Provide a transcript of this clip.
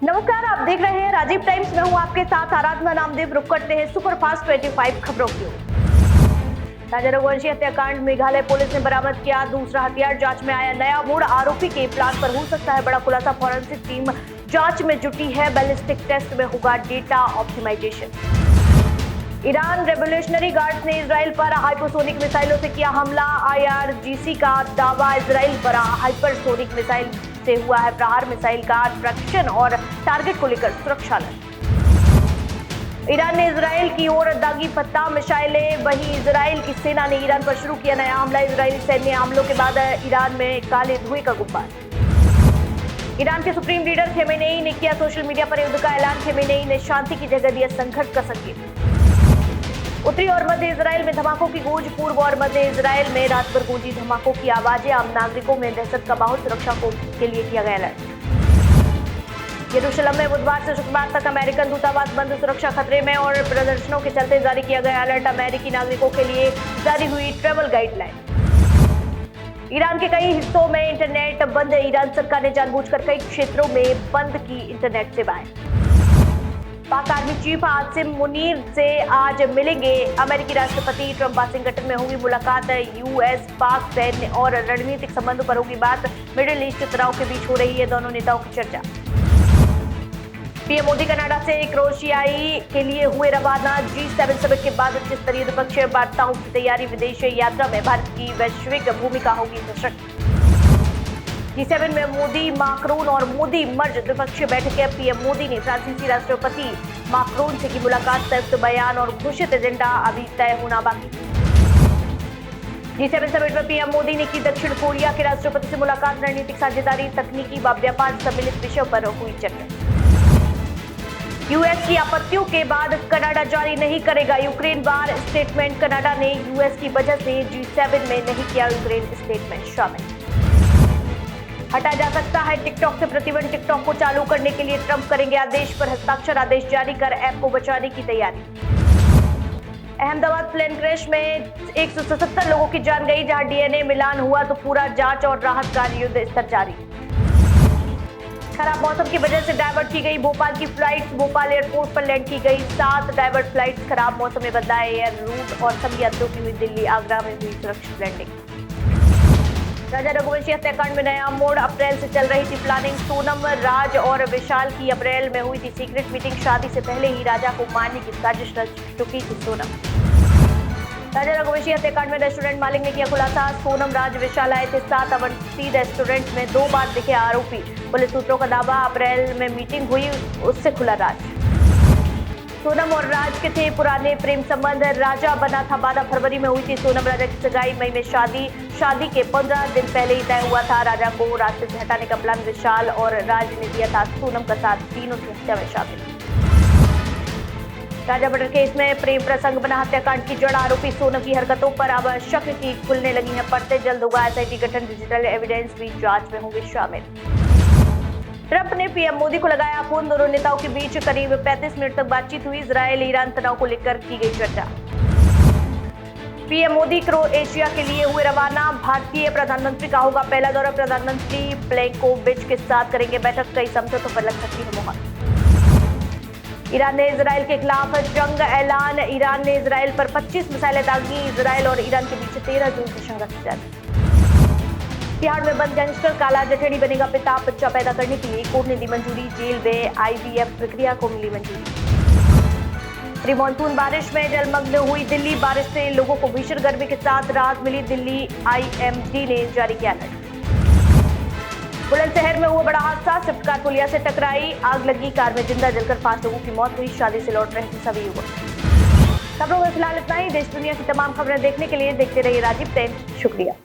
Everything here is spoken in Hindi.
नमस्कार, आप देख रहे हैं राजीव टाइम्स में हूं आपके साथ आराधना नामदेव। रुक करते हैं सुपरफास्ट 25 खबरों की ओर। राजा रघुवंशी हत्याकांड मेघालय पुलिस ने बरामद किया दूसरा हथियार। जांच में आया नया मोड़, आरोपी के प्लान पर हो सकता है बड़ा खुलासा। फॉरेंसिक टीम जांच में जुटी है, बैलिस्टिक टेस्ट में होगा data optimization. Iran revolutionary guards ने इजराइल पर हाइपरसोनिक मिसाइलों से किया हमला। आईआरजीसी का दावा, इजराइल पर हाइपरसोनिक मिसाइल से हुआ है प्रहार। मिसाइल का ट्रैक्शन और टारगेट को लेकर सुरक्षा लग। ईरान ने इजराइल की ओर दागी फत्ता मिसाइलें, वहीं इजराइल की सेना ने ईरान पर शुरू किया नया हमला। इजरायली सैन्य हमलों के बाद ईरान में काले धुएं का गुब्बार। ईरान के सुप्रीम लीडर खेमेनेई ने किया सोशल मीडिया पर युद्ध का ऐलान। खेमेनेई ने शांति की जगह दिया संघर्ष का संकेत। उत्तरी और मध्य इजराइल में धमाकों की गूंज। पूर्व और मध्य इजराइल में रात भर गूंजी धमाकों की आवाजें। आम नागरिकों में दहशत का माहौल। सुरक्षा के लिए किया गया अलर्ट। यरूशलेम में बुधवार से शुक्रवार तक अमेरिकन दूतावास बंद, सुरक्षा खतरे में और प्रदर्शनों के चलते जारी किया गया अलर्ट। अमेरिकी नागरिकों के लिए जारी हुई ट्रैवल गाइडलाइन। ईरान के कई हिस्सों में इंटरनेट बंद। ईरान सरकार ने जानबूझकर कई क्षेत्रों में बंद की इंटरनेट सेवाएं। पाक आर्मी चीफ आसिम मुनीर से आज मिलेंगे अमेरिकी राष्ट्रपति ट्रंप। वाशिंगटन में होगी मुलाकात। यूएस पाक सैन्य और रणनीतिक संबंधों पर होगी बात। मिडिल ईस्ट तनाव के बीच हो रही है दोनों नेताओं की चर्चा। पीएम मोदी कनाडा से क्रोएशियाई के लिए हुए रवाना। G7 समिट के बाद उच्च स्तरीय द्विपक्षीय वार्ताओं की तैयारी। विदेश यात्रा में भारत की वैश्विक भूमिका होगी सशक्त। G7 में मोदी माक्रोन और मोदी मर्ज द्विपक्षीय बैठकें। पीएम मोदी ने फ्रांसीसी राष्ट्रपति माक्रोन से की मुलाकात। संयुक्त बयान और घोषित एजेंडा अभी तय होना बाकी। G7 समिट में पीएम मोदी ने की दक्षिण कोरिया के राष्ट्रपति से मुलाकात। रणनीतिक साझेदारी, तकनीकी व व्यापार सम्मिलित विषयों पर हुई चर्चा। यूएस की आपत्तियों के बाद कनाडा जारी नहीं करेगा यूक्रेन वार स्टेटमेंट। कनाडा ने यूएस की वजह से G7 में नहीं किया यूक्रेन स्टेटमेंट शामिल। हटा जा सकता है टिकटॉक से प्रतिबंध। टिकटॉक को चालू करने के लिए ट्रंप करेंगे आदेश पर हस्ताक्षर। आदेश जारी कर ऐप को बचाने की तैयारी। अहमदाबाद प्लेन क्रैश में 177 लोगों की जान गई। जहां डीएनए मिलान हुआ तो पूरा जांच और राहत कार्य युद्ध स्तर जारी। खराब मौसम की वजह से डाइवर्ट की गई भोपाल की फ्लाइट्स। भोपाल एयरपोर्ट पर लैंड की गई 7 डाइवर्ट फ्लाइट्स। खराब मौसम में बदला एयर रूट और सभी यात्रियों की हुई दिल्ली आगरा में हुई सुरक्षित लैंडिंग। राजा रघुवंशी हत्याकांड में नया मोड़। अप्रैल से चल रही थी प्लानिंग। सोनम, राज और विशाल की अप्रैल में हुई थी सीक्रेट मीटिंग। शादी से पहले ही राजा को मारने की साजिश रच चुकी थी सोनम। राजा रघुवंशी हत्याकांड में रेस्टोरेंट मालिक ने किया खुलासा। सोनम, राज, विशाल आए थे साथ अवंती रेस्टोरेंट में। 2 बार दिखे आरोपी। पुलिस सूत्रों का दावा, अप्रैल में मीटिंग हुई, उससे खुला राज। सोनम और राज के थे पुराने प्रेम संबंध। राजा बना था 12 फरवरी में हुई थी सोनम राजा की सगाई। मई में शादी के 15 दिन पहले ही तय हुआ था। राजा को रास्ते से हटाने का प्लान विशाल और राज ने दिया था सोनम का साथ। तीनों की हत्या में शामिल। राजा मर्डर केस में प्रेम प्रसंग बना हत्याकांड की जड़। आरोपी सोनम की हरकतों पर अब शक की खुलने लगी है परतें। जल्द होगा एसआईटी गठन। डिजिटल एविडेंस भी जांच में होंगे शामिल। ट्रंप ने पीएम मोदी को लगाया फोन। दोनों नेताओं के बीच करीब 35 मिनट तक बातचीत हुई। इजरायल ईरान तनाव को लेकर की गई चर्चा। पीएम मोदी क्रोएशिया के लिए हुए रवाना। भारतीय प्रधानमंत्री का होगा पहला दौरा। प्रधानमंत्री प्लेकोविच के साथ करेंगे बैठक। कई समझौतों पर लग सकती है मुहर। ईरान ने इजरायल के खिलाफ जंग ऐलान। ईरान ने इजरायल पर 25 मिसाइलें दागी। इजरायल और ईरान के बीच 13 जून से संघर्ष जारी। तिहाड़ में बंद गैंगस्टर काला जठेड़ी बनेगा पिता। बच्चा पैदा करने के लिए कोर्ट ने दी मंजूरी। जेल में आईवीएफ प्रक्रिया को मिली मंजूरी। प्री मानसून बारिश में जलमग्न हुई दिल्ली। बारिश से लोगों को भीषण गर्मी के साथ राहत मिली। दिल्ली आईएमडी ने जारी किया अलर्ट। बुलंदशहर में हुआ बड़ा हादसा। स्विफ्ट कार पुलिया से टकराई। आग लगी कार में। जिंदा जलकर 5 लोगों की मौत हुई। शादी से लौट रहे थे सभी युवक। खबरों में फिलहाल इतना ही। देश दुनिया की तमाम खबरें देखने के लिए देखते रहिए राजीव टाइम्स। शुक्रिया।